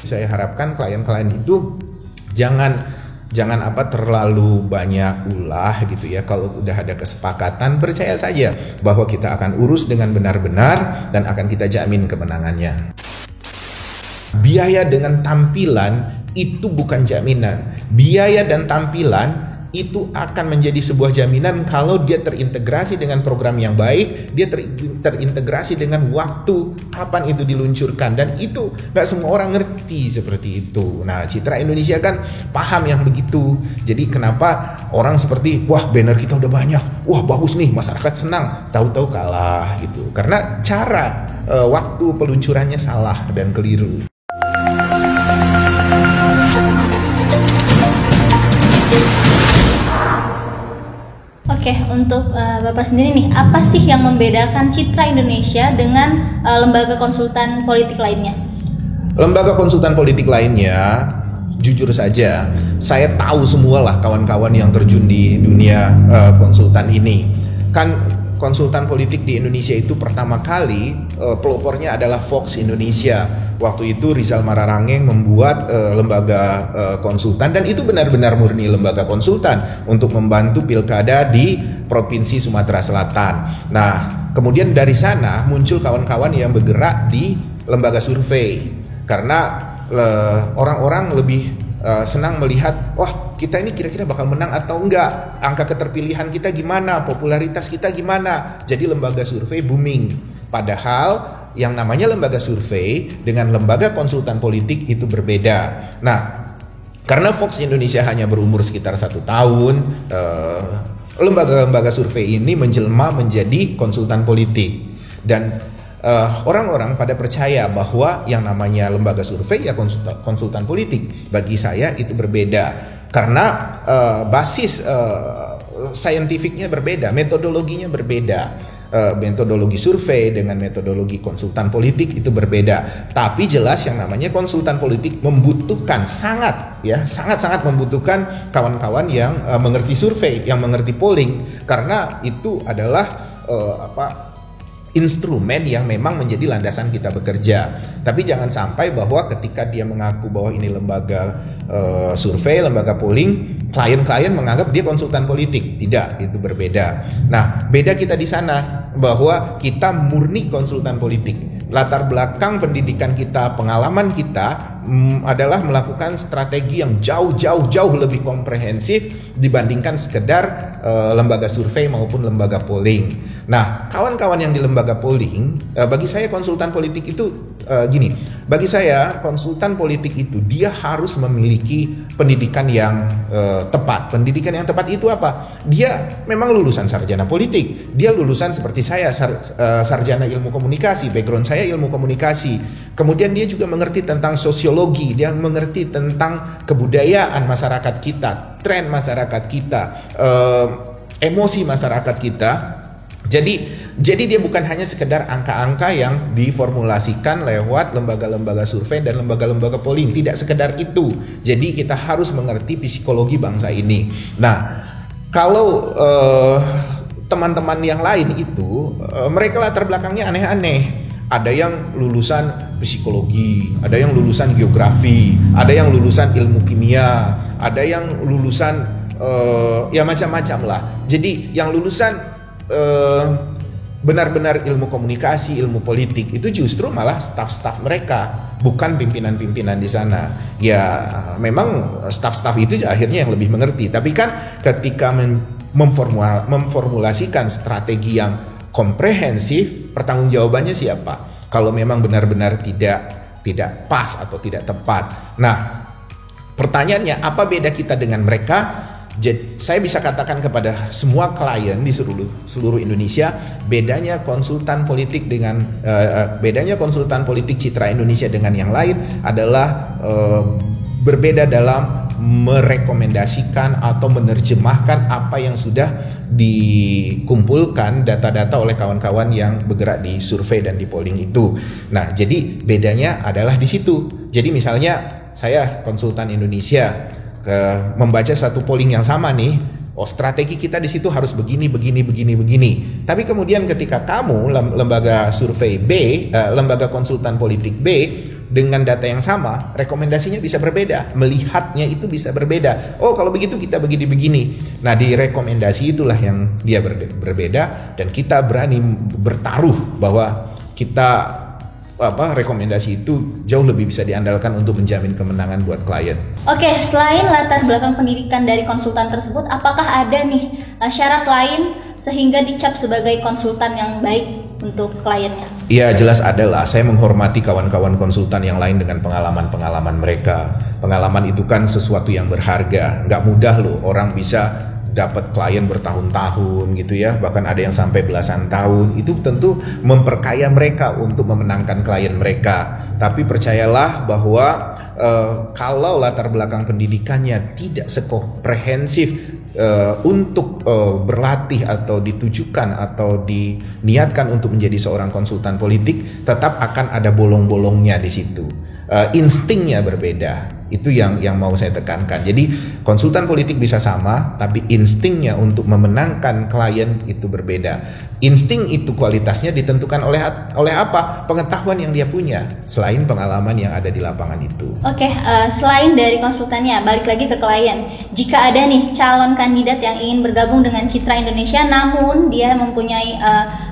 Saya harapkan klien-klien itu jangan terlalu banyak ulah gitu ya. Kalau udah ada kesepakatan, percaya saja bahwa kita akan urus dengan benar-benar dan akan kita jamin kemenangannya. Biaya dengan tampilan itu bukan jaminan. Biaya dan tampilan itu akan menjadi sebuah jaminan kalau dia terintegrasi dengan program yang baik, dia terintegrasi dengan waktu kapan itu diluncurkan, dan itu gak semua orang ngerti seperti itu. Nah, Citra Indonesia kan paham yang begitu. Jadi kenapa orang seperti, wah banner kita udah banyak, wah bagus nih, masyarakat senang, tahu-tahu kalah gitu. Karena cara waktu peluncurannya salah dan keliru. Oke, untuk Bapak sendiri nih, apa sih yang membedakan Citra Indonesia dengan lembaga konsultan politik lainnya? Lembaga konsultan politik lainnya, jujur saja, saya tahu semualah kawan-kawan yang terjun di dunia konsultan ini. Kan konsultan politik di Indonesia itu pertama kali pelopornya adalah Fox Indonesia. Waktu itu Rizal Mararangeng membuat lembaga konsultan, dan itu benar-benar murni lembaga konsultan untuk membantu pilkada di Provinsi Sumatera Selatan. Nah, kemudian dari sana muncul kawan-kawan yang bergerak di lembaga survei, karena orang-orang lebih senang melihat, wah kita ini kira-kira bakal menang atau enggak, angka keterpilihan kita gimana, popularitas kita gimana. Jadi lembaga survei booming. Padahal yang namanya lembaga survei dengan lembaga konsultan politik itu berbeda. Nah, karena Fox Indonesia hanya berumur sekitar 1 tahun, lembaga-lembaga survei ini menjelma menjadi konsultan politik. Dan orang-orang pada percaya bahwa yang namanya lembaga survei ya konsultan politik. Bagi saya itu berbeda, karena basis saintifiknya berbeda, metodologinya berbeda. Metodologi survei dengan metodologi konsultan politik itu berbeda. Tapi jelas yang namanya konsultan politik membutuhkan sangat membutuhkan kawan-kawan yang mengerti survei, yang mengerti polling, karena itu adalah instrumen yang memang menjadi landasan kita bekerja. Tapi jangan sampai bahwa ketika dia mengaku bahwa ini lembaga survei, lembaga polling, klien-klien menganggap dia konsultan politik. Tidak, itu berbeda. Nah, beda kita di sana bahwa kita murni konsultan politik. Latar belakang pendidikan kita, pengalaman kita adalah melakukan strategi yang jauh lebih komprehensif dibandingkan sekedar lembaga survei maupun lembaga polling. Nah, kawan-kawan yang di lembaga polling, bagi saya konsultan politik itu gini. Bagi saya konsultan politik itu dia harus memiliki pendidikan yang tepat. Pendidikan yang tepat itu apa? Dia memang lulusan sarjana politik. Dia lulusan seperti saya, sarjana ilmu komunikasi. Background saya ilmu komunikasi. Kemudian dia juga mengerti tentang sosiologi, dia mengerti tentang kebudayaan masyarakat kita, tren masyarakat kita, emosi masyarakat kita. Jadi dia bukan hanya sekedar angka-angka yang diformulasikan lewat lembaga-lembaga survei dan lembaga-lembaga polling. Tidak sekedar itu. Jadi kita harus mengerti psikologi bangsa ini. Nah, kalau teman-teman yang lain itu mereka latar belakangnya aneh-aneh. Ada yang lulusan psikologi, ada yang lulusan geografi, ada yang lulusan ilmu kimia, ada yang lulusan ya macam-macam lah. Jadi yang lulusan benar-benar ilmu komunikasi, ilmu politik itu justru malah staf-staf mereka, bukan pimpinan-pimpinan di sana. Ya memang staf-staf itu akhirnya yang lebih mengerti. Tapi kan ketika memformulasikan strategi yang komprehensif, pertanggungjawabannya siapa? Kalau memang benar-benar tidak pas atau tidak tepat. Nah, pertanyaannya apa beda kita dengan mereka? Jadi, saya bisa katakan kepada semua klien di seluruh Indonesia, bedanya konsultan politik Citra Indonesia dengan yang lain adalah berbeda dalam merekomendasikan atau menerjemahkan apa yang sudah dikumpulkan data-data oleh kawan-kawan yang bergerak di survei dan di polling itu. Nah, jadi bedanya adalah di situ. Jadi misalnya saya konsultan Indonesia membaca satu polling yang sama nih, strategi kita di situ harus begini. Tapi kemudian ketika kamu lembaga survei B, lembaga konsultan politik B dengan data yang sama, rekomendasinya bisa berbeda, melihatnya itu bisa berbeda. Oh, kalau begitu kita begini-begini. Nah, di rekomendasi itulah yang dia berbeda, dan kita berani bertaruh bahwa kita rekomendasi itu jauh lebih bisa diandalkan untuk menjamin kemenangan buat klien. Oke, selain latar belakang pendidikan dari konsultan tersebut, apakah ada nih syarat lain sehingga dicap sebagai konsultan yang baik untuk kliennya? Iya, jelas ada lah. Saya menghormati kawan-kawan konsultan yang lain dengan pengalaman-pengalaman mereka. Pengalaman itu kan sesuatu yang berharga. Nggak mudah loh orang bisa dapat klien bertahun-tahun gitu ya, bahkan ada yang sampai belasan tahun. Itu tentu memperkaya mereka untuk memenangkan klien mereka. Tapi percayalah bahwa kalau latar belakang pendidikannya tidak sekomprehensif untuk berlatih atau ditujukan atau diniatkan untuk menjadi seorang konsultan politik, tetap akan ada bolong-bolongnya di situ. Instingnya berbeda. Itu yang mau saya tekankan. Jadi konsultan politik bisa sama, tapi instingnya untuk memenangkan klien itu berbeda. Insting itu kualitasnya ditentukan oleh apa? Pengetahuan yang dia punya, selain pengalaman yang ada di lapangan itu. Oke, selain dari konsultannya, balik lagi ke klien. Jika ada nih calon kandidat yang ingin bergabung dengan Citra Indonesia, namun dia mempunyai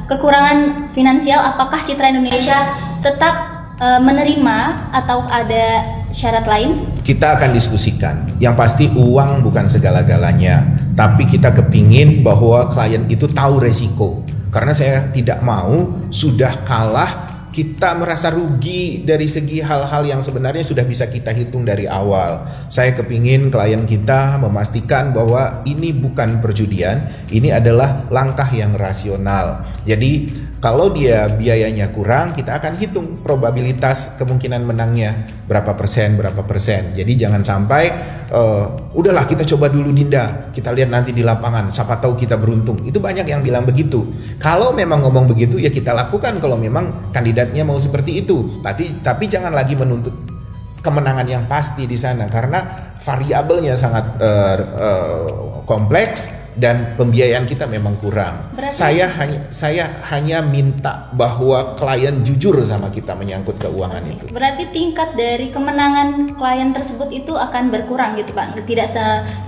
kekurangan finansial, apakah Citra Indonesia tetap menerima atau ada syarat lain? Kita akan diskusikan. Yang pasti uang bukan segala-galanya, tapi kita kepingin bahwa klien itu tahu resiko. Karena saya tidak mau sudah kalah kita merasa rugi dari segi hal-hal yang sebenarnya sudah bisa kita hitung dari awal. Saya kepingin klien kita memastikan bahwa ini bukan perjudian, ini adalah langkah yang rasional. Jadi kalau dia biayanya kurang, kita akan hitung probabilitas kemungkinan menangnya berapa persen. Jadi jangan sampai udahlah kita coba dulu Dinda, kita lihat nanti di lapangan, siapa tahu kita beruntung. Itu banyak yang bilang begitu. Kalau memang ngomong begitu ya kita lakukan kalau memang kandidatnya mau seperti itu. Tapi jangan lagi menuntut kemenangan yang pasti di sana karena variabelnya sangat kompleks dan pembiayaan kita memang kurang. Saya hanya minta bahwa klien jujur sama kita menyangkut keuangan itu. Berarti tingkat dari kemenangan klien tersebut itu akan berkurang gitu Pak. Tidak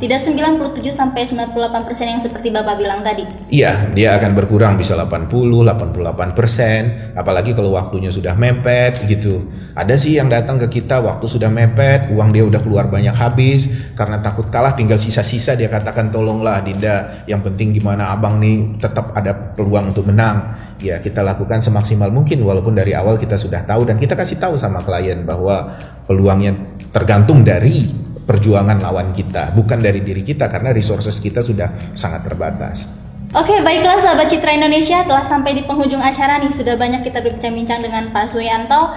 97 sampai 98% yang seperti Bapak bilang tadi. Iya, dia akan berkurang bisa 80-88%, apalagi kalau waktunya sudah mepet gitu. Ada sih yang datang ke kita waktu sudah mepet, uang dia udah keluar banyak habis, karena takut kalah tinggal sisa-sisa dia katakan tolonglah Dinda, yang penting gimana abang nih tetap ada peluang untuk menang. Ya kita lakukan semaksimal mungkin walaupun dari awal kita sudah tahu dan kita kasih tahu sama klien bahwa peluangnya tergantung dari perjuangan lawan kita, bukan dari diri kita karena resources kita sudah sangat terbatas. Oke, baiklah sahabat Citra Indonesia, telah sampai di penghujung acara nih. Sudah banyak kita berbincang-bincang dengan Pak Suyanto.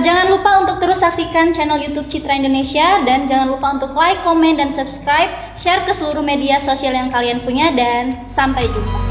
Jangan lupa untuk terus saksikan channel YouTube Citra Indonesia dan jangan lupa untuk like, komen, dan subscribe, share ke seluruh media sosial yang kalian punya dan sampai jumpa.